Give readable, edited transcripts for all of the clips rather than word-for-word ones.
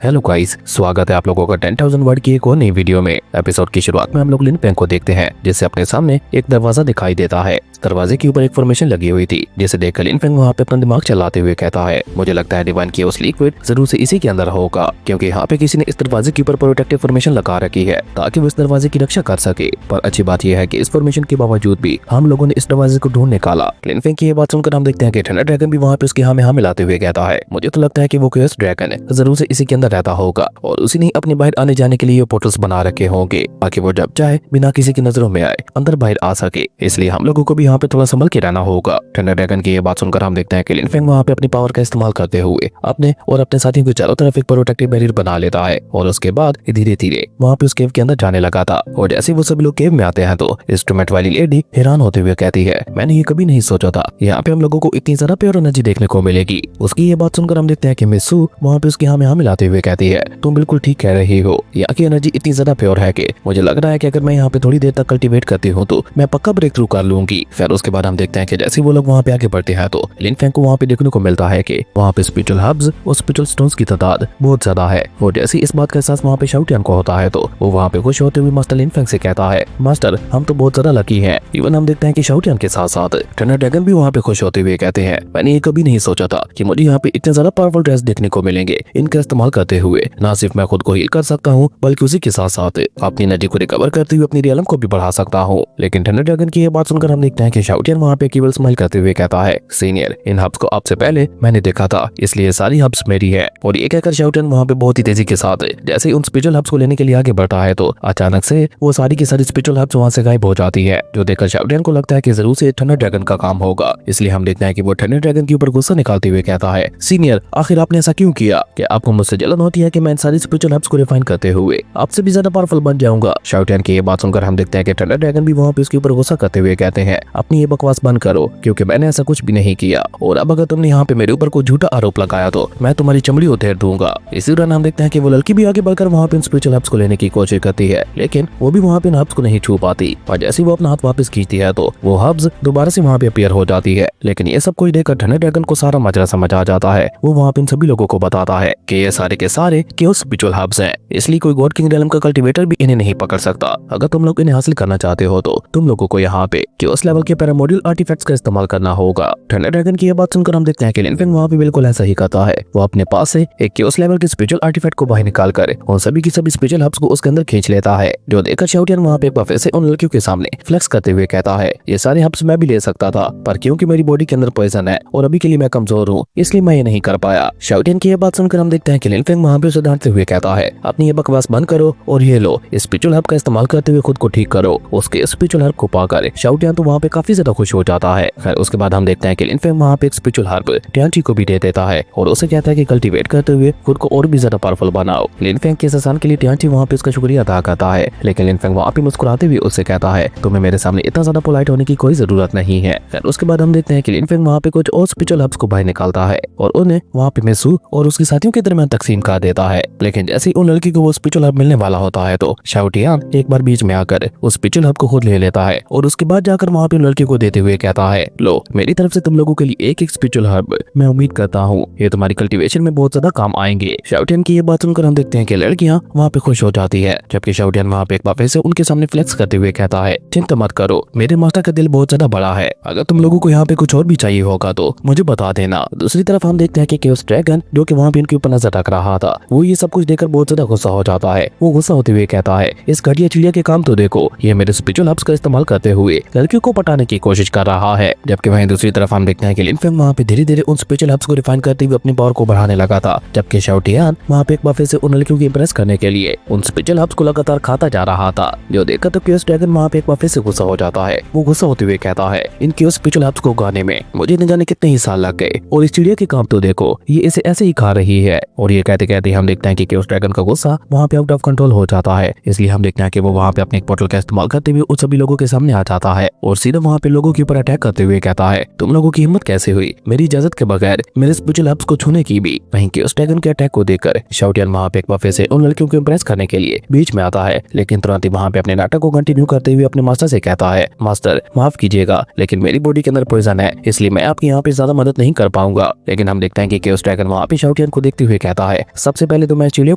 Hello guys, स्वागत है आप लोगों का 10,000 वर्ड की एक और नई वीडियो में। एपिसोड की शुरुआत में हम लोग लिन पेंग को देखते हैं, जिससे अपने सामने एक दरवाजा दिखाई देता है। दरवाजे के ऊपर एक फॉर्मेशन लगी हुई थी, जिसे देखकर लिन पेंग वहाँ पे अपना दिमाग चलाते हुए कहता है, मुझे लगता है डिवाइन की उस लिक्विड जरूर से इसी के अंदर होगा, क्योंकि यहाँ पे किसी ने इस दरवाजे के ऊपर प्रोटेक्टिव फॉर्मेशन लगा रखी है ताकि वो इस दरवाजे की रक्षा कर सके। पर अच्छी बात यह है कि इस फॉर्मेशन के बावजूद भी हम लोगों ने इस दरवाजे को ढूंढ निकाला। लिन पेंग की ये बात सुनकर हम देखते हैं कि थंडर ड्रैगन भी वहाँ पे उसके हाँ में हाँ मिलाते हुए कहता है, मुझे तो लगता है कि वो क्यूरियस ड्रैगन जरूर से इसी के अंदर रहता होगा और उसी ने अपने बाहर आने जाने के लिए पोर्टल्स बना रखे होंगे ताकि वो जब चाहे बिना किसी की नजरों में आए अंदर बाहर आ सके। इसलिए हम लोगों को भी यहाँ पे थोड़ा संभल के रहना होगा। थंडर ड्रैगन की ये बात सुनकर हम देखते हैं कि लिन पेंग वहाँ पे अपनी पावर का इस्तेमाल करते हुए अपने और अपने साथियों के चारों तरफ एक प्रोटेक्टिव बैरियर बना लेता है और उसके बाद धीरे धीरे वहाँ पे उस केव के अंदर जाने लगा था। और जैसे वो सभी लोग केव में आते हैं तो इंस्ट्रूमेंट वाली लेडी हैरान होते हुए कहती है, मैंने ये कभी नहीं सोचा था यहाँ पे हम लोगों को इतनी ज्यादा प्योर एनर्जी देखने को मिलेगी। उसकी ये बात सुनकर हम देखते हैं कि मिस सू वहाँ पे उसके हाँ में हाँ मिलाते हुए कहती है, तुम बिल्कुल ठीक कह रही हो, यहाँ की एनर्जी इतनी ज्यादा प्योर है कि मुझे लग रहा है कि अगर मैं यहाँ पे थोड़ी देर तक कल्टीवेट करती हूँ तो मैं पक्का ब्रेक थ्रू कर लूंगी। फिर उसके बाद हम देखते हैं कि जैसे वो लोग वहाँ पे आगे बढ़ते हैं तो लिन पेंग को वहाँ पे देखने को मिलता है कि वहाँ पे स्पिरिचुअल हब्स और स्पिरिचुअल स्टोन्स की तादाद बहुत ज्यादा है। और जैसे इस बात का एहसास वहाँ पे शाओटियान को होता है तो वो वहाँ पे खुश होते हुए मास्टर लिन पेंग से कहता है, मास्टर हम तो बहुत ज्यादा लकी हैं। इवन हम देखते हैं कि शाओटियान के साथ साथ थंडर ड्रैगन भी वहाँ पे खुश होते हुए कहते हैं, मैंने ये कभी नहीं सोचा था कि मुझे यहाँ पे इतने ज्यादा पावरफुल ड्रेस देखने को मिलेंगे। इनका इस्तेमाल करते हुए न सिर्फ मैं खुद को हील कर सकता हूँ बल्कि उसी के साथ साथ अपनी एनर्जी को रिकवर करते हुए अपनी रियलम को भी बढ़ा सकता हूँ। लेकिन थंडर ड्रैगन की ये बात सुनकर हम देखते हैं कि शाओटियान वहाँ पे केवल स्माइल करते हुए कहता है, सीनियर इन हब्स को आपसे पहले मैंने देखा था इसलिए सारी हब्स मेरी है। और ये कहकर शाओटियान वहाँ पे बहुत ही तेजी के साथ जैसे उन स्पिरिचुअल हब्स को लेने के लिए आगे बढ़ता है तो अचानक से वो सारी की सारी स्पिरिचुअल हब्स वहाँ से गायब हो जाती है, जो देखकर शाओटियान को लगता है कि जरूर से थंडर ड्रैगन का काम होगा। इसलिए हम देखते हैं कि वो थंडर ड्रैगन के ऊपर गुस्सा निकालते हुए कहता है, सीनियर आखिर आपने ऐसा क्यों किया? कि आपको मुझसे जलन होती है कि मैं इन सारी स्पिरिचुअल हब्स को रिफाइन करते हुए आपसे भी ज्यादा पावरफुल बन जाऊंगा? शाओटियान की ये बात सुनकर हम देखते हैं कि थंडर ड्रैगन भी वहाँ पे उसके ऊपर गुस्सा करते हुए कहते हैं, अपनी ये बकवास बंद करो क्योंकि मैंने ऐसा कुछ भी नहीं किया और अब अगर तुमने यहाँ पे मेरे ऊपर कोई झूठा आरोप लगाया तो मैं तुम्हारी चमड़ी उधेड़ दूंगा। इसी दौरान हम देखते हैं कि वो लड़की भी आगे बढ़कर वहाँ पे स्पिरिचुअल हब्स को लेने की कोशिश करती है, लेकिन वो भी वहाँ पे हब्स को नहीं छू पाती और जैसे वो अपना हाथ वापस खींचती है तो वो हब्स दोबारा से वहाँ पे अपीयर हो जाती है। लेकिन ये सब कुछ देखकर थंडर ड्रैगन को सारा माजरा समझ आ जाता है। वो वहाँ पे इन सभी लोगों को बताता है कि ये सारे के सारे केओस स्पिरिचुअल हब्स हैं, इसलिए कोई गॉड किंग रियलम का कल्टीवेटर भी इन्हें नहीं पकड़ सकता। अगर तुम लोग इन्हें हासिल करना चाहते हो तो तुम लोगों को यहाँ पे केओस लेवल के पैरामोडियल आर्टिफैक्ट्स का इस्तेमाल करना होगा। थंडर ड्रैगन की ये बात सुनकर हम देखते हैं कि लिन पेंग वहाँ पे बिल्कुल ऐसा ही करता है। वो अपने पास से एक केओस लेवल के स्पिरिचुअल आर्टिफैक्ट को बाहर निकाल कर उन सभी की सभी स्पिरिचुअल हब्स को उसके अंदर खींच लेता है, जो देखकर शाओटियान वहाँ पे फिर से उन लड़कियों के सामने फ्लेक्स करते हुए कहता है, ये सारे हब्स मैं भी ले सकता था पर क्योंकि मेरी बॉडी के अंदर पॉइजन है और अभी के लिए मैं कमजोर हूँ इसलिए मैं ये नहीं कर पाया। शाओटियान की ये बात सुनकर हम देखते हैं कि लिन पेंग वहाँ पे उसे डांटते हुए कहता है, अपनी ये बकवास बंद करो और ये लो इस स्पिरिचुअल हब का इस्तेमाल करते हुए खुद को ठीक करो। उसके स्पिरिचुअल हर्ब को पाकर शाओटियान तो वहाँ पे काफी ज्यादा खुश हो जाता है। खैर उसके बाद हम देखते हैं कि लिन पेंग वहाँ पे एक स्पिरिचुअल हर्ब टियानची को भी दे देता है और उसे कहता है कि कल्टीवेट करते हुए खुद को और भी ज्यादा पावरफुल बनाओ। लिन पेंग के इस एहसान के लिए टियानची वहाँ पे उसका शुक्रिया अदा करता है, लेकिन लिन पेंग वहाँ पे मुस्कुराते हुए उससे कहता है, तुम्हें मेरे सामने इतना ज्यादा पोलाइट होने की कोई जरूरत नहीं है। खैर उसके बाद हम देखते हैं कि लिन पेंग वहाँ पे कुछ और स्पिरिचुअल हब्स को बाहर निकालता है और उन्हें वहाँ पे मिसू और उसके साथियों के दरमियान तकसीम कर देता है। लेकिन जैसे उन लड़की को वो स्पिरिचुअल हब मिलने वाला होता है तो शाओटियान एक बार बीच में आकर उस स्पिरिचुअल हब को खुद ले लेता है और उसके बाद जाकर वहाँ पे लड़की को देते हुए कहता है, लो मेरी तरफ से तुम लोगों के लिए एक स्पिरिचुअल हब, मैं उम्मीद करता हूँ ये तुम्हारी कल्टीवेशन में बहुत ज्यादा काम आएंगे। शाओटियान की ये बात सुनकर हम देखते हैं कि लड़कियां वहाँ पे खुश हो जाती है, जबकि शाओटियान वहाँ पे एक बार फिर से उनके सामने फ्लेक्स करते हुए कहता है, चिंता मत करो मेरे मास्टर का दिल बहुत ज्यादा बड़ा है, अगर तुम लोगों को यहाँ पे कुछ और भी चाहिए होगा तो मुझे बता देना। दूसरी तरफ हम देखते हैं कि केओस ड्रैगन जो कि वहाँ पे इनके ऊपर नजर रख रहा था, वो ये सब कुछ देखकर बहुत ज्यादा गुस्सा हो जाता है। वो गुस्सा होते हुए कहता है, इस घटिया चिड़िया के काम तो देखो, ये मेरे स्पिरिचुअल हब्स का इस्तेमाल करते हुए लड़कियों को पटाने की कोशिश कर रहा है। जबकि वहीं दूसरी तरफ हम देखते हैं कि लिन पेंग वहाँ पे धीरे धीरे उन स्पिरिचुअल हब्स को रिफाइन करते हुए अपनी पावर को बढ़ाने लगा था, जबकि शाओटियान वहाँ पे एक बार फिर से उन लड़कियों को इंप्रेस करने के लिए उन स्पिरिचुअल हब्स को लगातार खाता जा रहा था, जो देखकर तो केओस ड्रैगन वहाँ पे एक बार फिर से गुस्सा हो जाता है। वो गुस्सा होते हुए कहता है, इन केओस स्पिरिचुअल हब्स को उगाने में मुझे न जाने कितने ही साल लग गए और इस चिड़िया के काम तो देखो, ये इसे ऐसे ही खा रही है। और ये कहते कहते हम देखते हैं कि केओस ड्रैगन का गुस्सा वहाँ पे आउट ऑफ कंट्रोल हो जाता है। इसलिए हम देखते हैं कि वो वहाँ पे अपने एक पोर्टल का इस्तेमाल करते हुए उन सभी लोगों के सामने आ जाता है और सीधा वहाँ पे लोगों के ऊपर अटैक करते हुए कहता है, तुम लोगों की हिम्मत कैसे हुई मेरी इजाजत के बगैर मेरे स्पिरिचुअल हब्स को छूने की भी। वहीं केओस ड्रैगन के अटैक को देखकर शाओटियान वहाँ पे एक बार फिर से उन लड़कियों को इंप्रेस करने के लिए बीच में आता है, लेकिन तुरंत ही वहाँ पे अपने नाटक को कंटिन्यू करते हुए अपने मास्टर से कहता है, मास्टर माफ कीजिएगा लेकिन मेरी बॉडी के अंदर पॉइजन है, इसलिए मैं आपकी यहाँ पे ज्यादा मदद नहीं कर पाऊंगा। लेकिन हम देखते हैं कि केओस ड्रैगन वहाँ पे शाओटियान को देखते हुए कहता है, सबसे पहले तो मैं चिड़ियों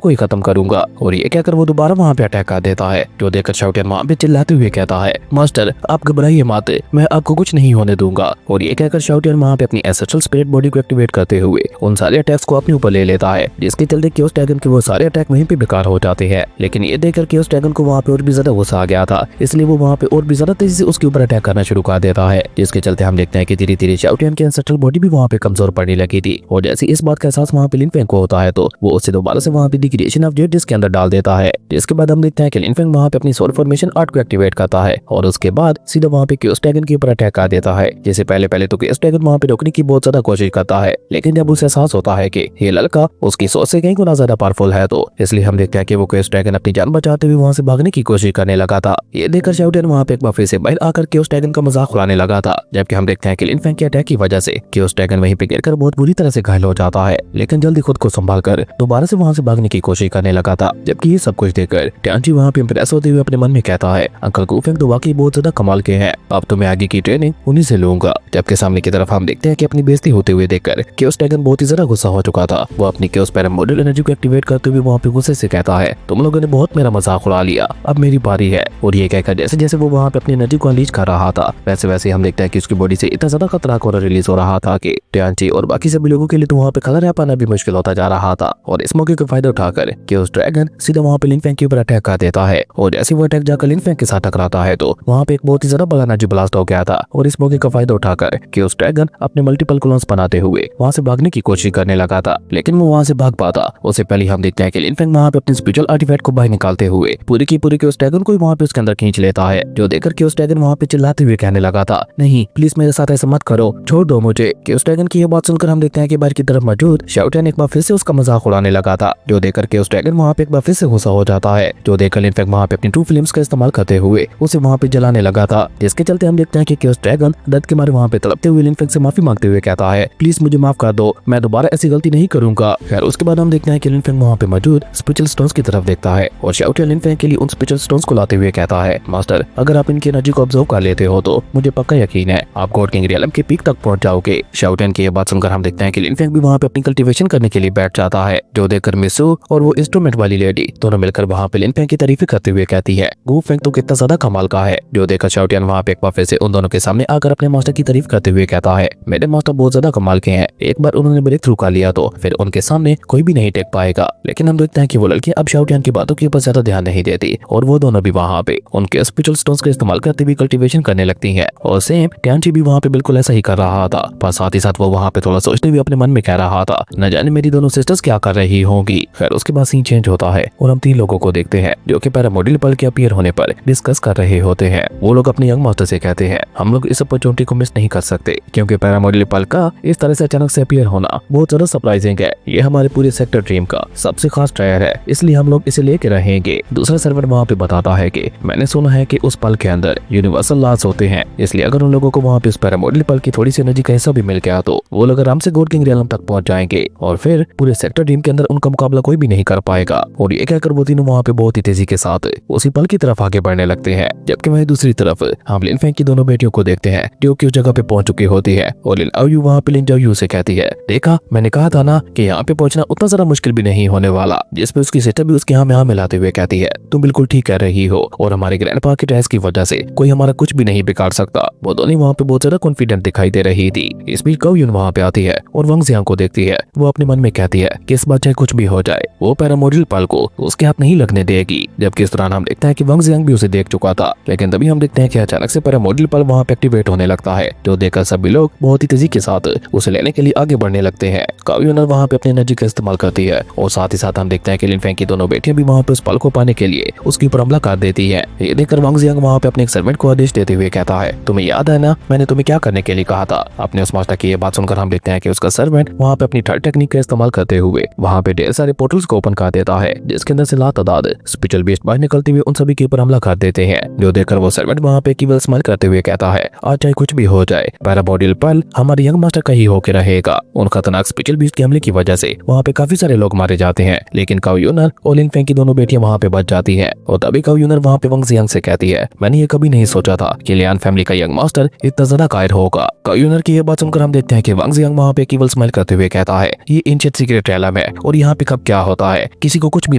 को ही खत्म करूंगा। और ये कहकर वो दोबारा वहाँ पे अटैक कर देता है, जो देखकर शाओटियन वहाँ पे चिल्लाते हुए कहता है, मास्टर आप घबराइए मत, मैं आपको कुछ नहीं होने दूंगा। और ये कहकर शाओटियन वहाँ पे अपनी एसेंशियल स्पिरिट बॉडी को एक्टिवेट करते हुए उन सारे अटैक्स को अपने ऊपर ले लेता है, जिसके चलते क्योस ड्रैगन के वो सारे अटैक वहीं पे बेकार हो जाते हैं। लेकिन ये देखकर क्योस ड्रैगन को वहाँ पे और भी ज्यादा गुस्सा आ गया था, इसलिए वो वहाँ पे और भी ज्यादा तेजी से उसके ऊपर अटैक करना शुरू कर देता है, जिसके चलते हम देखते हैं कि धीरे धीरे शाओटियन की एंसेस्ट्रल बॉडी भी वहाँ पे कमजोर पड़ने लगी थी। और जैसे इस बात का एहसास वहाँ पे लिन फेंग को होता है तो वो उससे दोबारा से वहाँ पे the creation of Z disc के अंदर डाल देता है। जिसके बाद हम देखते हैं कि लिन फेंग वहाँ पे अपनी सोल फॉर्मेशन आर्ट को एक्टिवेट करता है और उसके बाद सीधा वहाँ पे क्योस ड्रैगन के ऊपर अटैक कर देता है। जैसे पहले तो क्योस ड्रैगन वहाँ पे रोकने की बहुत ज्यादा कोशिश करता है, लेकिन जब उसे एहसास होता है कि ये लड़का उसकी सोच से कहीं गुना ज्यादा पावरफुल है तो इसलिए हम देखते हैं कि वो क्योस ड्रैगन अपनी जान बचाते हुए वहाँ से भागने की कोशिश करने लगा था। ये देखकर शाओटियन वहाँ पे एक बार फिर से बाहर आकर क्योस ड्रैगन का मजाक उड़ाने लगा था, जबकि हम देखते हैं कि लिन फेंग के अटैक की वजह से क्योस ड्रैगन वहीं पे गिरकर बहुत बुरी तरह से घायल हो जाता है, लेकिन जल्दी खुद को संभाल कर दोबारा से वहाँ से भागने की कोशिश करने लगा था। जबकि ये सब कुछ देखकर टियानची वहाँ पे इंप्रेस होते हुए अपने मन में कहता है, अंकल गू फेंग तो वाकई बहुत ज्यादा कमाल के हैं, अब तो मैं आगे की ट्रेनिंग उन्हीं से लूंगा। जबकि सामने की तरफ हम देखते हैं कि अपनी बेइज्जती होते हुए देखकर क्योस ड्रैगन बहुत ही ज्यादा गुस्सा हो चुका था। वो अपनी क्योस पैरामोडल एनर्जी को एक्टिवेट करते हुए वहाँ पे गुस्से से कहता है, तुम लोगों ने बहुत मेरा मजाक उड़ा लिया, अब मेरी बारी है। और ये कहकर जैसे जैसे वो वहाँ पे अपनी एनर्जी को अनलीज कर रहा था वैसे वैसे हम देखते हैं कि उसकी बॉडी से इतना ज्यादा खतरा कोरा रिलीज हो रहा था कि टियानची और बाकी सभी लोगों के लिए तो वहाँ पे खड़ा रह पाना भी मुश्किल होता जा रहा था। और इस मौके का फायदा उठाकर क्योस ड्रैगन सीधा वहाँ पे लिन फेंग के ऊपर अटैक कर देता है। और जैसे वो अटैक जाकर लिन फेंग के साथ टकराता है तो वहाँ पे एक बहुत ही ज्यादा बड़ा एनर्जी ब्लास्ट हो गया था। और इस मौके का फायदा उठाकर क्योस ड्रैगन अपने मल्टीपल क्लोन्स बनाते हुए वहाँ से भागने की कोशिश करने लगा था, लेकिन वो वहाँ से भाग पाता उससे पहले हम देखते हैं कि लिन फेंग वहाँ पे अपने स्पिरिचुअल आर्टिफैक्ट को बाहर निकालते हुए पूरी की पूरी क्योस ड्रैगन को वहाँ पे उसके अंदर खींच लेता है, जो देखकर क्योस ड्रैगन वहाँ पे चिल्लाते हुए कहने लगा था, नहीं प्लीज मेरे साथ ऐसा मत करो, छोड़ दो मुझे। क्योस ड्रैगन की ये बात सुनकर हम देखते हैं कि बाहर की तरफ मौजूद शाओटियन एक बार फिर से उसका मजाक उड़ाने लगा था, जो देखकर क्योस ड्रैगन वहाँ पे एक बार फिर से गुस्सा हो जाता है, जो देखकर लिन फेंग वहाँ पे अपनी ट्रू फिल्म्स का इस्तेमाल करते हुए उसे वहाँ पे जलाने लगा था, जिसके चलते हम देखते हैं कि क्योस ड्रैगन दर्द के मारे वहाँ पे तड़पते हुए लिन फेंग से माफी मांगते हुए कहता है, प्लीज मुझे माफ कर दो, मैं दोबारा ऐसी गलती नहीं करूंगा। खैर उसके बाद हम देखते हैं कि लिन फेंग वहाँ पे मौजूद स्पिरिचुअल स्टोन्स की तरफ देखता है और शाओटियन लिन फेंग के लिए उन स्पिरिचुअल स्टोन्स को लाते हुए कहता है, मास्टर अगर आप इनकी एनर्जी को ऑब्जर्व कर लेते हो तो मुझे पक्का यकीन है आप गॉड किंग रियलम के पीक तक पहुंच जाओगे। शाओटियन की ये बात सुनकर हम देखते हैं कि लिन फेंग भी वहाँ पे अपनी कल्टीवेशन करने के लिए बैठ जाता है, जो देखकर मिसू और वो इंस्ट्रूमेंट वाली लेडी दोनों मिलकर वहाँ पे लिन फेंग की तारीफें करते हुए कहती है, गू फेंग तो कितना ज्यादा कमाल का है। जो देखकर शाओटियन वहाँ पे एक बार फिर से उन दोनों के सामने आकर अपने मास्टर की तारीफ करते हुए कहता है, मेरे मास्टर बहुत ज्यादा कमाल के हैं, एक बार उन्होंने ब्रेक थ्रू कर लिया तो फिर उनके सामने कोई भी नहीं टेक पाएगा। लेकिन हम देखते हैं कि वो लड़की अब शाओटियन की बातों के ऊपर ज्यादा ध्यान नहीं देती और वो दोनों भी वहाँ पे उनके स्पिरिचुअल स्टोन्स का इस्तेमाल करते हुए कल्टीवेशन करने लगती हैं। और सेम टियानची भी वहाँ पे बिल्कुल ऐसा ही कर रहा था, पर साथ ही साथ वो वहाँ पे थोड़ा सोचते हुए अपने मन में कह रहा था, न जाने मेरी दोनों सिस्टर्स क्या कर रही होंगी। खैर उसके बाद सीन चेंज होता है और हम 3 लोगों को देखते हैं जो कि पैरामोडल पल के अपीयर होने पर डिस्कस कर रहे होते हैं। वो लोग अपने यंग मास्टर से कहते हैं, हम लोग इस अपॉर्चुनिटी को मिस नहीं कर सकते क्योंकि पैरामोडल पल का इस तरह से अचानक से अपीयर होना बहुत ज्यादा सरप्राइजिंग है। ये हमारे पूरे सेक्टर ड्रीम का सबसे खास ट्रायल है, इसलिए हम लोग इसे लेके रहेंगे। दूसरा सर्वर वहाँ पे बताता है कि मैंने सुना है कि उस पल के अंदर यूनिवर्सल लॉस होते हैं, इसलिए अगर उन लोगों को वहाँ पे उस पैरामोडल पल की थोड़ी सी एनर्जी का हिस्सा भी मिल गया तो वो लोग आराम से गॉड किंग रियलम तक पहुंच जाएंगे और फिर पूरे सेक्टर ड्रीम के अंदर उनका मुकाबला कोई भी नहीं कर पाएगा। और ये कहकर वो तीनों वहाँ पे बहुत ही तेजी के साथ उसी पल की तरफ आगे बढ़ने लगते हैं। जबकि वहीं दूसरी तरफ हम लिन फेंग की दोनों बेटियों को देखते हैं जो कि उस जगह पे पहुंच चुकी होती है और लिन आयु वहाँ पे लिन जाओयू से कहती है, देखा मैंने कहा था ना कि यहाँ पे पहुंचना उतना ज्यादा मुश्किल भी नहीं होने वाला। जिसपे उसकी सिस्टर भी उसके यहाँ में मिलाते हुए कहती है, तुम बिल्कुल ठीक कह रही हो और हमारे ग्रैंडपा के टेस्ट की वजह से कोई हमारा कुछ भी नहीं बिगाड़ सकता। वो दोनों वहाँ पे बहुत ज्यादा कॉन्फिडेंट दिखाई दे रही थी। इस बीच काओ यून वहाँ पे आती है और वंग जियांग को देखती है। वो अपने मन में कहती है कि इस बार चाहे कुछ भी हो जाए वो पैरामोडल पल को उसके हाथ नहीं लगने देगी। जबकि इस दौरान हम देखते हैं कि वंग जियांग भी उसे देख चुका था, लेकिन तभी हम देखते हैं कि अचानक से पैरामोडल पल वहाँ पे एक्टिवेट होने लगता है, जो देखकर सभी लोग बहुत ही तेजी के साथ उसे लेने के लिए आगे बढ़ने लगते हैं। काओ यून वहाँ पे अपनी एनर्जी का इस्तेमाल करती है और साथ ही साथ हम देखते हैं कि लिन फेंग की दोनों बेटियां भी वहाँ पे उस पल को पाने के लिए उसके ऊपर हमला कर देती है। ये देखकर वंग जियांग वहाँ पे अपने एक सर्वेंट को आदेश देते हुए कहता है, तुम्हें याद है ना मैंने तुम्हें क्या करने के लिए कहा था। अपने उस मास्टर की ये बात सुनकर हम देखते हैं कि उसका सर्वेंट वहाँ पे अपनी थर्ड टेक्निक का इस्तेमाल करते हुए वहाँ पे ढेर सारे पोर्टल्स को ओपन कर देता है, जिसके अंदर से लातादाद स्पिरिचुअल बीस्ट बाहर निकलते हुए उन सभी के ऊपर हमला कर देते हैं। जो देखकर वो सर्वेंट वहाँ पे केवल स्माइल करते हुए कहता है, आज चाहे कुछ भी हो जाए पैरामोडल पल हमारे यंग मास्टर का ही होके रहेगा। उन खतरनाक स्पिरिचुअल बीस्ट के हमले की वजह से वहाँ पे काफी सारे लोग मारे जाते हैं, लेकिन काओ यूनर और लिन फेंग की दोनों बेटियां वहाँ पे बच जाती हैं। और तभी काओ यूनर वहाँ पे वंग जियांग से कहती है, मैंने ये कभी नहीं सोचा था कि लियान फैमिली का यंग मास्टर इतना ज्यादा कायर होगा। काओ यूनर की ये बात सुनकर हम देखते हैं कि वंग जियांग वहाँ पे केवल स्माइल करते हुए कहता है, ये एंशिएंट सीक्रेट रियलम है और यहाँ पे कब क्या होता है किसी को कुछ भी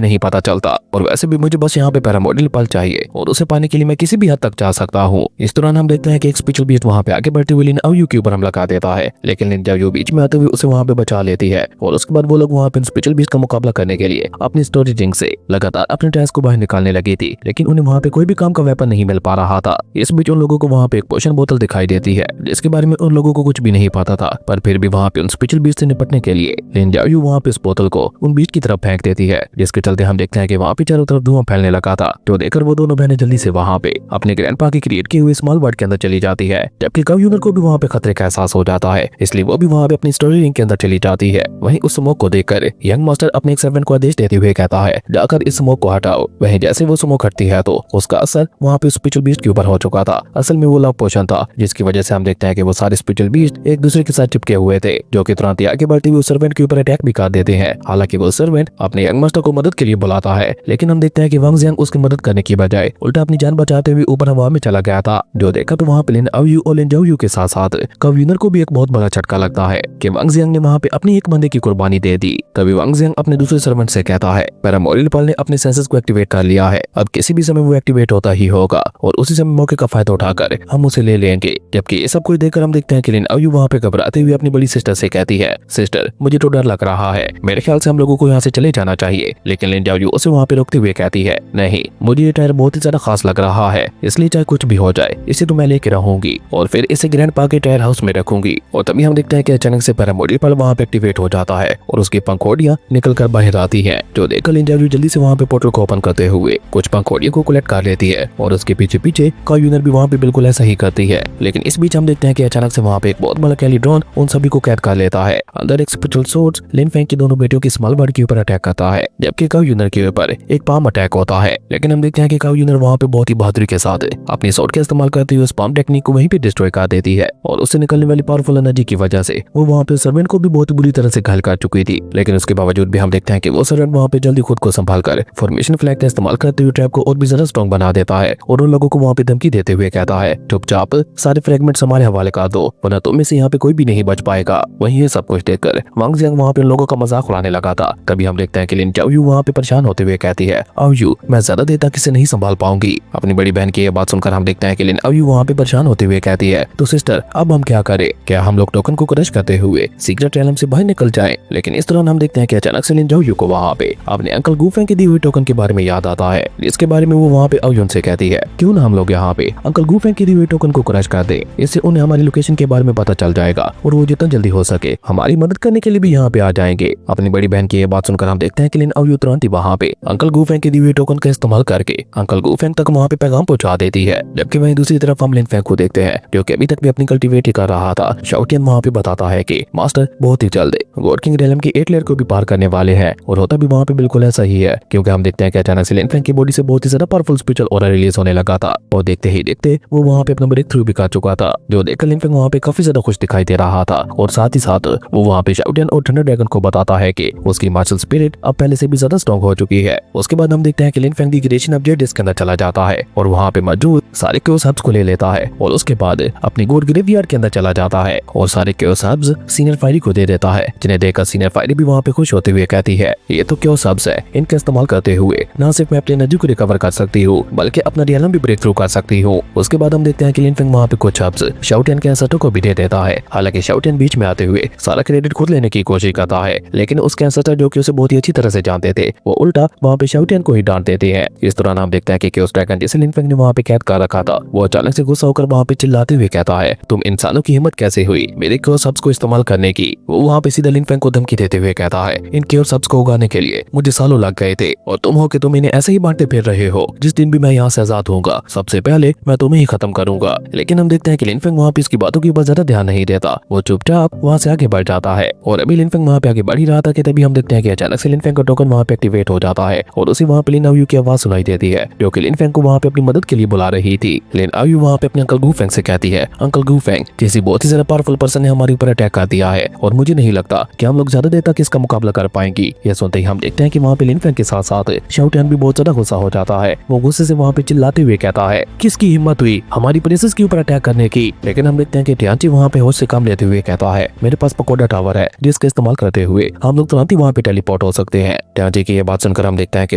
नहीं पता चलता। और वैसे भी मुझे बस यहाँ पे पैरामोडियल पल चाहिए और उसे पाने के लिए मैं किसी भी हद तक जा सकता हूँ। इस दौरान हम देखते हैं कि एक स्पेशल बीस्ट वहाँ पे आगे बढ़ते हुए लिन आयु के ऊपर हमला कर देता है, लेकिन लिन जाओयू बीच में आते हुए उसे वहाँ पे बचा लेती है। और उसके बाद वो लोग वहाँ पे स्पेशल बीस्ट का मुकाबला करने के लिए अपनी स्टोरेज रिंग से लगातार अपने टैस को बाहर निकालने लगी थी, लेकिन उन्हें वहाँ पे कोई भी काम का वेपन नहीं मिल पा रहा था। इस बीच उन लोगों को वहाँ पे एक पोशन बोतल दिखाई देती है जिसके बारे में उन लोगों को कुछ भी नहीं पता था, पर फिर भी वहाँ पे उन स्पेशल बीस्ट से निपटने के लिए लिन जाओयू वहाँ पे इस बोतल को उन बीच की तरफ फेंक देती है, जिसके चलते हम देखते हैं कि वहाँ पे चारों तरफ धुआं फैलने लगा था। तो देखकर वो दोनों बहनें जल्दी से वहाँ पे अपने ग्रैंडपा की क्रिएट की हुई स्मॉल वर्ल्ड के अंदर चली जाती है, जबकि काऊ यूनर को भी वहाँ पे खतरे का एहसास हो जाता है, इसलिए वो भी वहाँ पे अपनी स्टोरी रिंग के अंदर चली जाती है। वहीं उस स्मोक को देखकर यंग मास्टर अपने एक सर्वेंट को आदेश देते हुए कहता है जाकर इस स्मोक को हटाओ। वहीं जैसे वो स्मोक हटती है तो उसका असर वहाँ पे स्पिरिचुअल बीस्ट के ऊपर हो चुका था। असल में वो लव पोशन था जिसकी वजह से हम देखते हैं कि वो सारे स्पिरिचुअल बीस्ट एक दूसरे के साथ चिपके हुए थे, जो कि तुरंत ही आगे बढ़ते हुए सर्वेंट के ऊपर अटैक भी कर देते हैं। हालांकि वो सर्वेंट अपने यंग मास्टर को मदद के लिए बुलाता है, लेकिन हम देखते हैं कि वांग जियांग उसकी मदद करने की बजाय उल्टा अपनी जान बचाते हुए ऊपर हवा में चला गया था। जो देखा तो वहाँ पे लिन आयु और लिन जाओयू के साथ साथ काऊ यूनर को भी एक बहुत बड़ा झटका लगता है कि वांग जियांग ने वहाँ पे अपनी एक बंदे की कुर्बानी दे दी। तभी वांग जियांग अपने दूसरे सर्वेंट से कहता है पैरामोरियल पल ने अपने सेंसेस को एक्टिवेट कर लिया है, अब किसी भी समय वो एक्टिवेट होता ही होगा और उसी समय मौके का फायदा उठाकर हम उसे ले लेंगे। जबकि ये सब कुछ देखकर हम देखते हैं कि लिन आयु वहाँ पे घबराते हुए अपनी बड़ी सिस्टर से कहती है सिस्टर मुझे तो डर लग रहा है, मेरे ख्याल से हम लोगों को यहाँ से चले जाना चाहिए। लेकिन लिन जाओयू उसे वहाँ पे रोकते हुए कहती है नहीं, मुझे ये टायर बहुत ही ज्यादा खास लग रहा है, इसलिए चाहे कुछ भी हो जाए इसे तो मैं लेके रहूंगी और फिर इसे ग्रैंडपा के टायर हाउस में रखूंगी। और तभी हम देखते हैं कि अचानक से पैरामोरियल पल वहाँ पे एक्टिवेट हो जाता है और उसकी पंखोड़ियां निकल कर बाहर आती है। जो देखकर लिन जाओयू जल्दी से वहाँ पे पोर्टल को ओपन करते हुए कुछ पंखोड़ियों को कलेक्ट कर लेती है और उसके पीछे पीछे काऊ यूनर भी वहाँ पे बिल्कुल ऐसा ही करती है। लेकिन इस बीच हम देखते हैं कि अचानक से वहाँ पे एक बहुत बड़ा कैलिड्रॉन उन सभी को कैद कर लेता है। अंदर एक स्पेशल सोर्स लिन फेंग की दोनों बेटियों की स्मॉल बर्ड के ऊपर अटैक करता है, जबकि काऊ यूनर के ऊपर एक पाम अटैक होता है। लेकिन हम देखते हैं कि काऊ यूनर वहाँ पे बहुत ही बहादुरी के साथ अपनी स्वॉर्ड का इस्तेमाल करते हुए उस पाम टेक्निक को वहीं पे डिस्ट्रॉय कर देती है और उससे निकलने वाली पावरफुल एनर्जी की वजह से वो वहाँ पे सर्वेंट को भी बहुत बुरी तरह से घायल कर चुकी थी। लेकिन उसके बावजूद भी हम देखते हैं कि वो सर्वेंट वहाँ पे जल्दी खुद को संभाल कर फॉर्मेशन फ्लैग का इस्तेमाल करते हुए ट्रैप को और भी ज्यादा स्ट्रॉन्ग बना देता है और उन लोगों को वहाँ पे धमकी देते हुए कहता है चुपचाप सारे फ्रेगमेंट्स हमारे हवाले कर दो वरना तुम में से यहाँ पे कोई भी नहीं बच पाएगा। वहीं ये सब कुछ देखकर वांग जियांग वहाँ पे उन लोगों का मजाक उड़ाने लगा था। तभी हम देखते हैं कि लिन जाओयू वहाँ पे परेशान होते हुए कहती है आयु मैं ज्यादा देर तक इसे नहीं संभाल पाऊंगी। अपनी बड़ी बहन की ये बात सुनकर हम देखते हैं कि लिन आयु वहाँ पे परेशान होते हुए कहती है तो सिस्टर अब हम क्या करें, क्या हम लोग टोकन को क्रश करते हुए सीक्रेट एलम से बाहर निकल जाएं। लेकिन इस दौरान हम देखते हैं कि अचानक से लिन जाओयू को वहाँ पे अपने अंकल गूफेंग की दी हुई टोकन के बारे में याद आता है, जिसके बारे में वो वहाँ पे आयुन से कहती है क्यों ना हम लोग यहाँ पे अंकल गूफेंग की दी हुई टोकन को क्रश कर दे, इससे उन्हें हमारी लोकेशन के बारे में पता चल जाएगा और वो जितना जल्दी हो सके हमारी मदद करने के लिए भी यहाँ पे आ जाएंगे। अपनी बड़ी बहन की ये बात सुनकर हम देखते हैं कि लिन आयु तुरंत ही वहाँ पे अंकल गूफेंग की दी हुई टोकन का इस्तेमाल करके अंकल गूफेंग तक वहाँ पे पैगाम पहुंचा देती है। जबकि वहीं दूसरी तरफ हम लिन फेंग को देखते हैं जो कि अभी तक भी अपनी कल्टीवेट ही कर रहा था। शाओटियन वहाँ पे बताता है कि मास्टर बहुत ही जल्द गॉड किंग रेलम की 8 लेयर को भी पार करने वाले हैं और होता भी वहाँ पे बिल्कुल ऐसा ही है, क्योंकि हम देखते हैं कि अचानक से लिन फेंग की बॉडी से बहुत ही ज्यादा पावरफुल स्पिरिचुअल ऑरा रिलीज होने लगा था और देखते ही देखते वो वहाँ पे अपना ब्रेक थ्रू भी कर चुका था। जो देखकर लिन फेंग वहाँ पे काफी ज्यादा खुश दिखाई दे रहा था और साथ ही साथ वो वहाँ पे शाओटियन और थंडर ड्रैगन को बताता है कि उसकी मार्शल स्पिरिट अब पहले से भी ज्यादा स्ट्रॉन्ग हो चुकी है। उसके बाद हम देखते हैं कि लिन फेंग की क्रिएशन अपडेट डिस्क के अंदर चला जाता है और वहाँ पे मौजूद सारे क्योस हब्स को ले लेता है और उसके बाद अपनी गॉड ग्रेवयार्ड के अंदर चला जाता है और सारे क्योस हब्स सीनियर फायरी को दे देता है, जिन्हें देखकर सीनियर फायरी भी वहाँ पे खुश होते हुए कहती है ये तो क्योस हब्स है, इनका इस्तेमाल करते हुए न सिर्फ मैं अपनी एनर्जी को रिकवर कर सकती हूँ बल्कि अपना रियलम भी ब्रेक थ्रू कर सकती हूँ। उसके बाद हम देखते हैं कि लिन फेंग वहाँ पे कुछ हब्स शाओटियन के एंसेस्टर को भी दे देता है। हालांकि शाओटियन बीच में आते हुए सारा क्रेडिट खुद लेने की कोशिश करता है, लेकिन उसके एंसेस्टर जो कि उसे बहुत ही अच्छी तरह से जानते थे वो उल्टा वहाँ पे शाओटियन को ही डांट देते हैं। इस दौरान हम देखते हैं कि क्योस ड्रैगन जिसे लिन फेंग ने वहाँ पे कैद कर रखा था वो अचानक से गुस्सा होकर वहाँ पे चिल्लाते हुए कहता है तुम इंसानों की हिम्मत कैसे हुई मेरे क्योस हब्स को इस्तेमाल करने की। वो वहाँ पे सीधा लिन फेंग को धमकी देते हुए कहता है इन क्योस हब्स को उगाने के लिए मुझे सालों लग गए थे और तुम हो कि तुम इन्हें ऐसे ही बांटते फिर रहे हो। जिस दिन भी मैं यहाँ से आजाद होऊंगा सबसे पहले मैं तुम्हें ही खत्म करूंगा। लेकिन हम देखते हैं कि लिन फेंग वहाँ पे इसकी बातों के ऊपर ज्यादा ध्यान नहीं देता, वो चुपचाप वहाँ से आगे बढ़ जाता है। और अभी लिन फेंग वहाँ पे आगे बढ़ ही रहा था कि तभी हम देखते हैं कि अचानक से लिन फेंग का टोकन वहाँ पे एक्टिवेट हो जाता है और उसे वहाँ पे लिन आयु की आवाज सुनाई देती है जो कि लिन फेंग को वहाँ पे अपनी मदद के लिए बुला रही थी। लिन आयु वहाँ पे अपने अंकल गूफेंग से कहती है अंकल गूफेंग किसी बहुत ही ज्यादा पावरफुल पर्सन ने हमारे ऊपर अटैक कर दिया है और मुझे नहीं लगता कि हम लोग ज्यादा देर तक इसका मुकाबला कर पाएंगी। यह सुनते ही हम देखते हैं कि वहाँ पे लिन फेंग के साथ साथ शाओटियन भी बहुत ज्यादा गुस्सा हो जाता है। वो गुस्से से वहाँ पे चिल्लाते हुए कहता है किसकी हिम्मत हुई हमारी प्रिंसेस के ऊपर अटैक करने की। लेकिन हम देखते हैं कि टियांची वहाँ पे होश से काम लेते हुए कहता है मेरे पास पकोड़ा टावर है जिसका इस्तेमाल करते हुए हम हम लोग तुरंत ही वहाँ पे टेलीपोर्ट हो सकते हैं। ट्यांची की ये बात सुनकर हम देखते हैं कि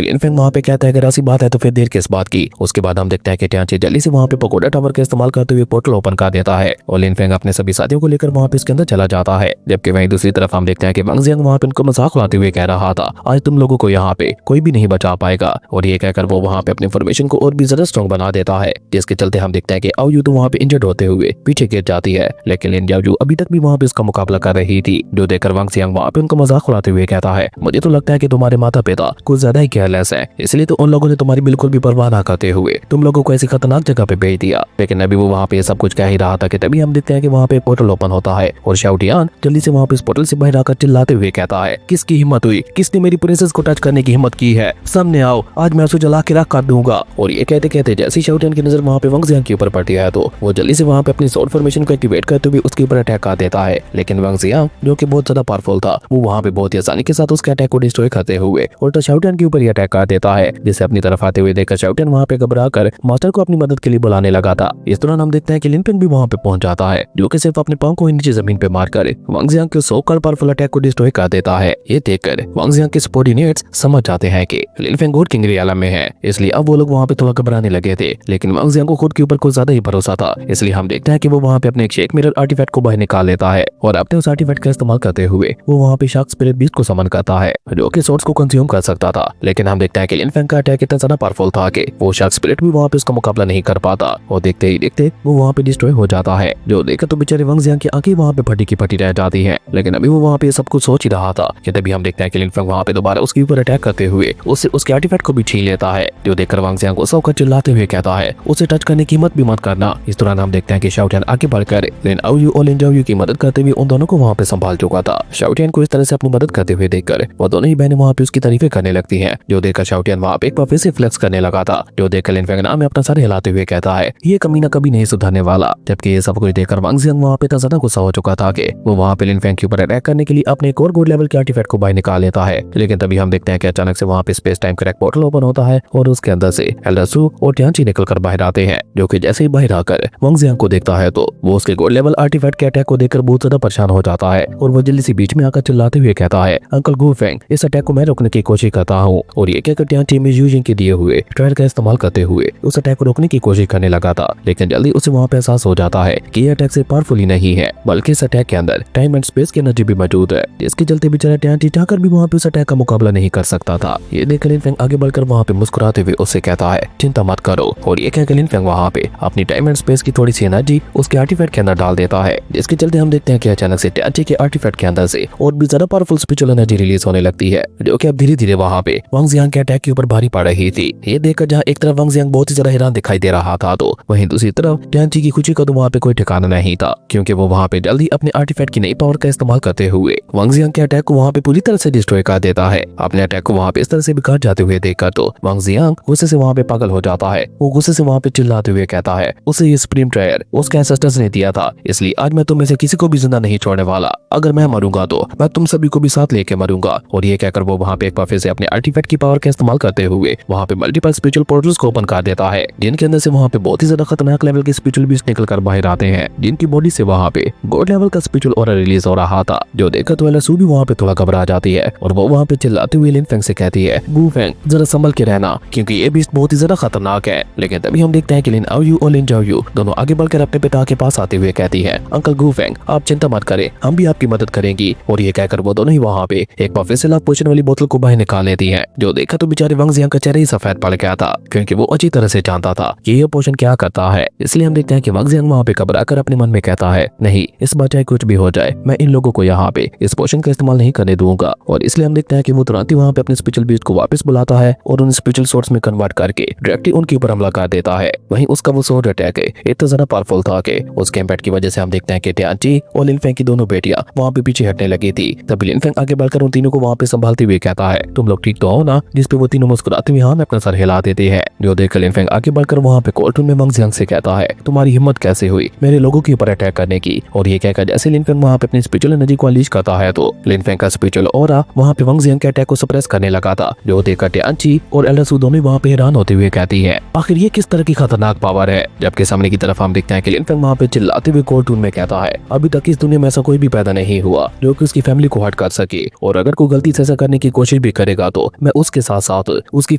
लिन फेंग वहाँ पे कहता है अगर ऐसी बात है तो फिर देर किस बात की। उसके बाद हम देखते हैं कि ट्यांची जल्दी से वहाँ पे पकोडा टावर का इस्तेमाल करते हुए पोर्टल ओपन कर देता है और लिन फेंग अपने सभी साथियों को लेकर वहाँ पे इसके अंदर चला जाता है। जबकि वहीं दूसरी तरफ हम देखते हैं कि वांग जियांग वहाँ पे उनको मजाक उड़ाते हुए कह रहा था आज तुम लोगों को यहाँ पे कोई भी नहीं बचा पाएगा, और ये कहकर वो वहाँ पे अपनी फॉर्मेशन को और भी ज्यादा स्ट्रॉन्ग बना देता है, जिसके चलते हम देखते हैं कि आओ यू तो वहाँ पे इंजर्ड होते हुए पीछे गिर जाती है। लेकिन लिन जाओ अभी तक भी वहाँ पे इसका मुकाबला कर रही थी, जो देखकर वांग जियांग वहाँ पे उनको मजाक उड़ाते हुए कहता है मुझे तो लगता है कि तुम्हारे माता पिता कुछ ज्यादा ही केयरलेस है, इसलिए तो उन लोगों ने तुम्हारी बिल्कुल भी परवाह न करते हुए तुम लोगों को ऐसी खतरनाक जगह पे भेज दिया। लेकिन अभी वो वहाँ पे सब कुछ कह ही रहा था कि तभी हम देखते हैं कि वहाँ पे पोर्टल ओपन होता है और शाओटियान जल्दी से वहाँ पे इस पोर्टल से बाहर आकर चिल्लाते हुए कहता है किसकी हिम्मत हुई, किसने मेरी प्रिंसेस को टच करने की हिम्मत की है, सामने आओ आज मैं उसे जला के राख कर दूंगा। और ये कहते कहते जैसे शाओटियान की नजर वहाँ पे वांग जियांग के ऊपर पड़ती है तो वो जल्दी से वहाँ पे अपनी स्वॉर्ड फॉर्मेशन को एक्टिवेट करते हुए उसके ऊपर अटैक कर देता है। लेकिन वांग जियांग जो कि बहुत ज्यादा पावरफुल था वो वहाँ पे बहुत ही आसानी के साथ उसके अटैक को डिस्ट्रॉय करते हुए उल्टा शाओटियान के ऊपर ही अटैक कर देता है, जिसे अपनी तरफ आते हुए देखकर शाओटियान वहाँ पे घबरा कर मास्टर को अपनी मदद के लिए बुलाने लगा था। इस दौरान हम देखते हैं कि लिन फेंग भी वहाँ पे पहुंच जाता है, जो कि सिर्फ अपने पांव को नीचे जमीन पे मारकर वांग जियांग के सो कॉल्ड पावरफुल अटैक को डिस्ट्रॉय कर देता है। ये देखकर वांग जियांग के सबऑर्डिनेट्स समझ जाते हैं कि लिन फेंग गॉड किंग रियालम में है, इसलिए अब वो लोग वहाँ पे थोड़ा घबराने लगे थे। लेकिन वांग जियांग को खुद के ऊपर कुछ ज्यादा ही भरोसा था, इसलिए हम देखते हैं कि वो वहाँ पे अपने एक शेक मिरर आर्टिफैक्ट को बाहर निकाल लेता है और अपने उस आर्टिफैक्ट का इस्तेमाल करते हुए वो वहाँ पे शार्क स्पिरिट बीस्ट को समन करता है, जो कि सोर्स को कंज्यूम कर सकता था। लेकिन हम देखते हैं कि लिन फेंग का अटैक इतना ज्यादा पावरफुल था कि वो शार्क स्पिरिट भी वहाँ पे उसका मुकाबला नहीं कर पाता और देखते ही देखते वो वहाँ पे डिस्ट्रॉय हो जाता है, जो देखकर तो बेचारे वांग जियांग की आंखें वहाँ पे फटी की फटी रह जाती है। लेकिन अभी वो वहाँ पे सब कुछ सोच ही रहा था कि तभी हम देखते हैं कि लिन फेंग वहाँ पे दोबारा उसके ऊपर अटैक करते हुए उससे उसके आर्टिफैक्ट को भी छीन लेता है, जो देखकर वांग जियांग गुस्सा होकर चिल्लाते हुए कहता है उसे टच करने की हिम्मत भी मत करना। इस दौरान हम देखते हैं कि शाओटियान आगे बढ़कर लिन आओयू और लिन जाओयू की मदद करते हुए उन दोनों को वहाँ पे संभाल चुका था। शाओटियान को इस तरह से अपनी मदद करते हुए देखकर वो दोनों ही बहनें वहाँ पे उसकी तारीफें करने लगती हैं, जो देखकर शाओटियान वहाँ पे एक बार फिर से फ्लेक्स करने लगा था, जो देखकर लिन फेंग में अपना सर हिलाते हुए कहता है ये कमीना कभी नहीं सुधरने वाला। जबकि ये सब कुछ देखकर वांग जियांग वहाँ पे इतना ज्यादा गुस्सा हो चुका था कि वो वहाँ पे लिन फेंग के ऊपर अटैक करने के लिए अपने एक और गोल्ड लेवल के आर्टिफैक्ट को बाहर निकाल लेता है। लेकिन तभी हम देखते हैं कि अचानक से वहाँ पे space time crack portal open होता है और उसके अंदर से एल्डर सू और ट्यांची निकलकर बाहर आते हैं, जो कि जैसे ही बाहर आकर वांग जियांग को देखता है तो वो उसके गोल्ड लेवल आर्टिफैक्ट के अटैक को देखकर बहुत ज्यादा परेशान हो जाता है और वो जल्दी से बीच में आकर चिल्लाते हुए कहता है अंकल गू फेंग इस अटैक को मैं रोकने की कोशिश करता हूँ। और ये कहकर ट्यांची में यूजिंग के दिए हुए ट्रायल का इस्तेमाल करते हुए उस अटैक को रोकने की कोशिश करने लगा था। लेकिन जल्दी उसे वहाँ पे एहसास हो जाता है कि ये अटैक सिर्फ पावरफुल ही नहीं है बल्कि इस अटैक के अंदर टाइम एंड स्पेस की एनर्जी भी मौजूद है, जिसके चलते बेचारा ट्यांची चाहकर भी वहाँ पे उस अटैक का मुकाबला नहीं कर सकता था। ये देखकर लिन फेंग आगे बढ़कर वहाँ पे मुस्कुराते हुए उससे कहता है चिंता मत करो। और ये कहकर लिन फेंग वहाँ पे अपनी टाइम एंड स्पेस की थोड़ी सी एनर्जी उसके आर्टिफैक्ट के अंदर डाल देता है, जिसके चलते हम देखते हैं कि अचानक से ट्यांची के आर्टिफैक्ट के अंदर से और भी ज्यादा पावरफुल स्पिरिचुअल एनर्जी रिलीज होने लगती है, जो कि अब धीरे धीरे वहाँ पे वांग जियांग के अटैक के ऊपर भारी पड़ रही थी। ये देखकर जहाँ एक तरफ वांग जियांग बहुत ही ज्यादा हैरान दिखाई दे रहा था तो वहीं दूसरी तरफ ट्यांची की खुशी का तो वहाँ पे कोई ठिकाना नहीं था, क्योंकि वो वहाँ पे जल्दी अपने आर्टिफैक्ट की नई पावर का इस्तेमाल करते हुए वांग जियांग के अटैक को वहाँ पे पूरी तरह से डिस्ट्रॉय कर देता है। अपने अटैक को वहाँ पे इस तरह से बिखर जाते हुए देखकर तो वांग जियांग गुस्से से वहाँ पे पागल हो जाता है। वो गुस्से से वहाँ पे चिल्लाते हुए कहता है उसे ये सुप्रीम ट्रायर उसके एंसेस्टर्स ने दिया था, इसलिए आज मैं तुम में से किसी को भी जिंदा नहीं छोड़ने वाला। अगर मैं मरूंगा तो मैं तुम सभी को भी साथ लेके मरूंगा। और ये कहकर वो वहाँ पे एक बार फिर से अपने आर्टिफैक्ट की पावर का इस्तेमाल करते हुए वहाँ पे मल्टीपल स्पिरिचुअल पोर्टल्स को ओपन कर देता है, जिनके अंदर से वहाँ पे बहुत ही ज्यादा खतरनाक लेवल के स्पिरिचुअल बीस्ट निकल कर बाहर आते हैं, जिनकी बॉडी से वहाँ पे गॉड लेवल का स्पिरिचुअल ऑरा रिलीज हो रहा था, जो देखकर तो एल्डर सू भी वहाँ पे थोड़ा घबरा जाती है और वो वहाँ पे चिल्लाते हुए लिन फेंग से कहती है गू फेंग जरा संभल के रहना, क्योंकि ये बीस्ट बहुत ही ज्यादा खतरनाक है। लेकिन तभी हम देखते हैं कि लिन आओयू और लिन जाओयू दोनों आगे बढ़कर अपने पिता के पास आते हुए कहती है अंकल गू फेंग आप चिंता मत करें, हम भी आपकी मदद करेंगी। और ये कहकर वो दोनों ही वहाँ पे एक बार फिर से लव पोशन वाली बोतल को बाहर निकाल लेती है, जो देखा तो बेचारे वांग जियांग का चेहरा ही सफेद पड़ गया था, क्योंकि वो अच्छी तरह से जानता था कि ये पोशन क्या करता है। इसलिए हम देखते हैं कि वांग जियांग वहाँ पे घबरा कर अपने मन में कहता है नहीं, इस बार चाहे कुछ भी हो जाए मैं इन लोगों को यहाँ पे इस पोशन का इस्तेमाल नहीं करने दूंगा। और इसलिए हम देखते हैं कि वो तुरंत ही वहाँ पे अपने स्पिरिचुअल बीस्ट को वापस बुलाता है और उन स्पिरिचुअल सोर्स में कन्वर्ट करके डायरेक्टली उनके ऊपर हमला कर देता है। वहीं उसका वो सोर्ड अटैक इतना ज्यादा पावरफुल था कि उसके इम्पैक्ट की वजह से हम देखते हैं कि ट्यांची और लिन फेंग की दोनों बेटियां वहाँ पे पीछे हटने लगी थी। तभी लिन फेंग आगे बढ़कर उन तीनों को वहाँ पे संभालते हुए कहता है तुम लोग ठीक तो हो ना, जिसपे वो तीनों मुस्कुराते हुए हाँ में अपना सर हिला देते हैं, जो देखकर लिन फेंग आगे बढ़कर वहाँ पे कोर्ट रूम में वांग जियांग से कहता है तुम्हारी हिम्मत कैसे हुई मेरे लोगों के ऊपर अटैक करने की। और ये कहकर जैसे लिन फेंग वहाँ पे अपनी स्पिरिचुअल एनर्जी को अनलीश करता है तो लिन फेंग का स्पिरिचुअल ऑरा वहाँ पे वांग जियांग के अटैक को सप्रेस करने लगा था, जो देखकर ट्यांची और एल्डर सू दोनों वहाँ पे हैरान होते हुए कहती है आखिर ये किस तरह की खतरनाक पावर है। जबकि सामने की तरफ हम देखते हैं कि लिन फेंग वहाँ पे चिल्लाते हुए कोर्ट रूम में कहता है अभी तक इस दुनिया में ऐसा कोई भी पैदा नहीं हुआ जो कि उसकी फैमिली को हर्ट कर कर सके, और अगर कोई गलती से ऐसा करने की कोशिश भी करेगा तो मैं उसके साथ साथ उसकी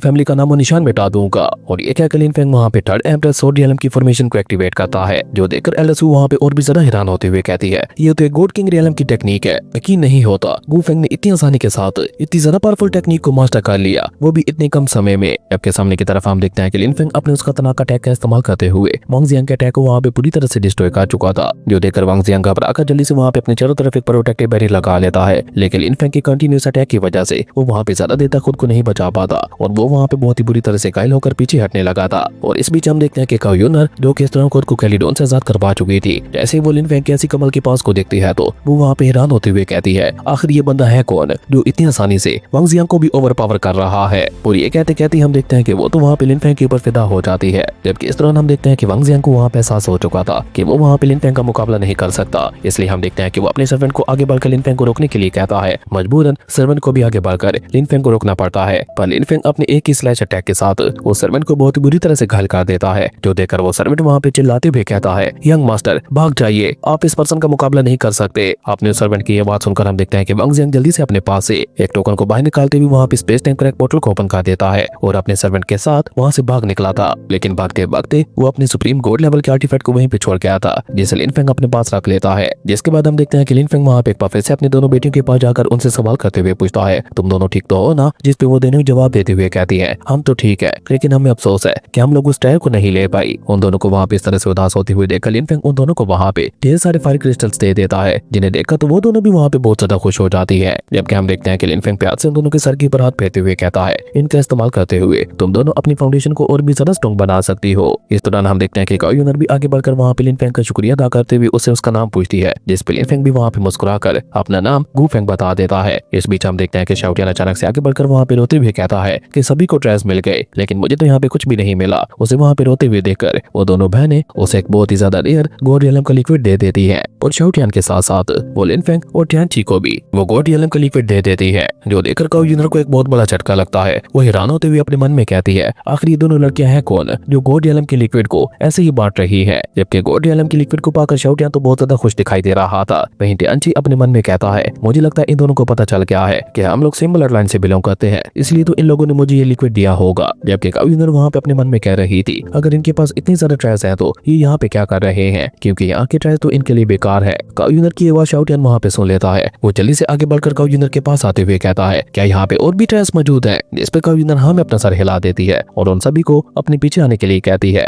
फैमिली का नामो निशान मिटा दूंगा। और ये कहकर लिन फेंग वहाँ पे थर्ड एम्प्रेस सोर्ड रियलम की फॉर्मेशन को एक्टिवेट करता है, जो देखकर एलएसयू वहाँ पे और भी ज्यादा हैरान होते हुए कहती है ये तो एक गॉड किंग रियलम की टेक्निक है। यकीन नहीं होता गु फेंग ने इतनी आसानी के साथ इतनी ज्यादा पावरफुल टेक्निक को मास्टर कर लिया, वो भी इतने कम समय में। आपके सामने की तरफ हम देखते हैं कि लिन फेंग अपने उस खतरनाक अटैक का इस्तेमाल करते हुए वांग जियांग के अटैक को वहाँ पे पूरी तरह से डिस्ट्रॉय कर चुका था, जो देखकर वांग जियांग घबराकर जल्दी से वहाँ पे अपने चारों तरफ एक प्रोटेक्टिव बैरियर लगा लेता है। लेकिन लिन फेंग के कंटिन्यूस अटैक की वजह से वो वहाँ पे ज्यादा देर तक खुद को नहीं बचा पाता और वो वहाँ पे बहुत ही बुरी तरह से घायल होकर पीछे हटने लगा था। और इस बीच हम देखते हैं कि काओ यूनर जो कि इस तरह खुद को कैलिडोन से आजाद करवा चुकी थी, जैसे ही वो लिन फेंग के ऐसी कमल के पास को देखती है तो वो वहाँ पे हैरान होते हुए कहती है आखिर ये बंदा है कौन जो इतनी आसानी से वांग जियांग को भी ओवर पावर कर रहा है। और ये कहते कहते हम देखते हैं कि वो तो वहाँ पे लिन फेंग के ऊपर फिदा हो जाती है, जबकि इस दौरान हम देखते हैं कि वांग जियांग को वहाँ पे एहसास हो चुका था कि वो वहाँ पे लिन फेंग का मुकाबला नहीं कर सकता। इसलिए हम देखते हैं कि वो अपने सर्वेंट को आगे बढ़कर लिन फेंग को रोकने के लिए कहता है। मजबूरन सर्वेंट को भी आगे बढ़कर लिन फेंग को रोकना पड़ता है, पर लिन फेंग अपने एक ही स्लैश अटैक के साथ वो सर्वेंट को बहुत ही बुरी तरह से घायल कर देता है, जो देखकर वो सर्वेंट वहाँ पे चिल्लाते हुए कहता है यंग मास्टर भाग जाइए, आप इस पर्सन का मुकाबला नहीं कर सकते। अपने सर्वेंट की ये बात सुनकर हम देखते हैं कि वांग जियांग जल्दी से अपने पास से एक टोकन को बाहर निकालते हुए वहाँ पे स्पेस टैंक एक पोर्टल को ओपन कर देता है और अपने सर्वेंट के साथ वहाँ से भाग निकला था। लेकिन भागते भागते वो अपने सुप्रीम गॉड लेवल के आर्टिफैक्ट को वहीं पे छोड़ गया था, जिसे लिन फेंग अपने पास रख लेता है। जिसके बाद हम देखते हैं कि लिन फेंग वहाँ पे एक बार फिर से अपनी दोनों बेटियों के पास जाकर उनसे सवाल करते हुए पूछता है तुम दोनों ठीक तो हो ना, जिस पे वो दोनों जवाब देते हुए कहती है हम तो ठीक है, लेकिन हमें अफसोस है कि हम लोग उस टायर को नहीं ले पाई। उन दोनों को वहाँ पे इस तरह से उदास होते हुए देखकर लिन फेंग उन दोनों को वहाँ पे ढेर सारे फायर क्रिस्टल्स दे देता है, जिन्हें देखकर तो वो दोनों भी वहाँ पे बहुत ज्यादा खुश हो जाती है। जबकि हम देखते हैं कि लिन फेंग प्यार से उन दोनों के सर के ऊपर हाथ फेरते हुए कहता है इनका इस्तेमाल करते हुए तुम दोनों अपनी फाउंडेशन को और भी ज्यादा स्ट्रॉन्ग बना सकती हो। इस दौरान हम देखते हैं कि काओ यूनर भी आगे बढ़कर वहाँ पे लिन फेंग का शुक्रिया अदा करते हुए उससे उसका नाम पूछती है, जिस पे लिन फेंग भी वहाँ पे मुस्कुराकर अपना नाम गु फेंग बता देता है। इस बीच हम देखते हैं कि शाओटियान अचानक से आगे बढ़कर वहाँ पे रोते हुए कहता है कि सभी को ट्रेस मिल गए, लेकिन मुझे तो यहाँ पे कुछ भी नहीं मिला। उसे वहाँ पे रोते हुए देखकर वो दोनों बहनें उसे एक बहुत ही ज्यादा रेयर गॉड रियलम का लिक्विड दे देती है और शाओटियान के साथ साथ वो लिन फेंग और टियानची को भी वो गॉड रियलम का लिक्विड दे देती है, जो देखकर काओ यूनर को एक बहुत बड़ा झटका लगता है। वो हैरान होते हुए अपने मन में कहती है आखिर ये दोनों लड़कियां हैं कौन जो गॉड रियलम के लिक्विड को ऐसे ही बांट रही है। जबकि गॉड रियलम के लिक्विड को पाकर शाओटियान तो बहुत ज्यादा खुश दिखाई दे रहा था, वहीं टियानची अपने मन में कहता है मुझे लगता है इन दोनों को पता चल गया है कि हम लोग सेम ब्लड लाइन से बिलोंग करते हैं, इसलिए तो इन लोगों ने मुझे ये लिक्विड दिया होगा। जबकि काओ यूनर वहाँ पे अपने मन में कह रही थी अगर इनके पास इतनी ज्यादा ट्रायल्स हैं तो ये यहाँ पे क्या कर रहे हैं, क्योंकि यहाँ के ट्रायल्स तो इनके लिए बेकार है। काओ यूनर की आवाज शाओटियान वहाँ पे सुन लेता है। वो जल्दी से आगे बढ़कर काओ यूनर के पास आते हुए कहता है क्या यहाँ पे और भी ट्रायल्स मौजूद हैं, जिस पे काओ यूनर हमें अपना सर हिला देती है और उन सभी को अपने पीछे आने के लिए कहती है।